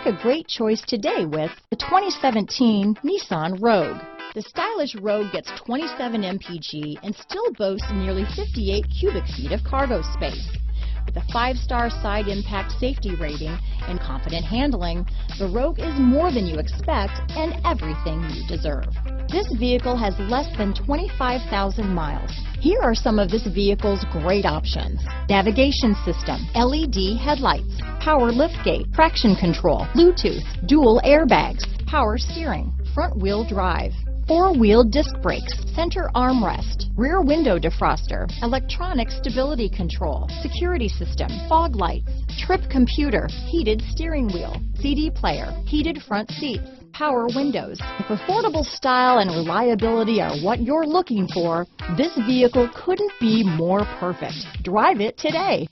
a great choice today with the 2017 Nissan Rogue. The stylish Rogue gets 27 mpg and still boasts nearly 58 cubic feet of cargo space. With a 5-star side impact safety rating and confident handling, the Rogue is more than you expect and everything you deserve. This vehicle has less than 25,000 miles. Here are some of this vehicle's great options: navigation system, LED headlights, power liftgate, traction control, Bluetooth, dual airbags, power steering, front wheel drive, 4-wheel disc brakes, center armrest, rear window defroster, electronic stability control, security system, fog lights, trip computer, heated steering wheel, CD player, heated front seats, power windows. If affordable style and reliability are what you're looking for, this vehicle couldn't be more perfect. Drive it today.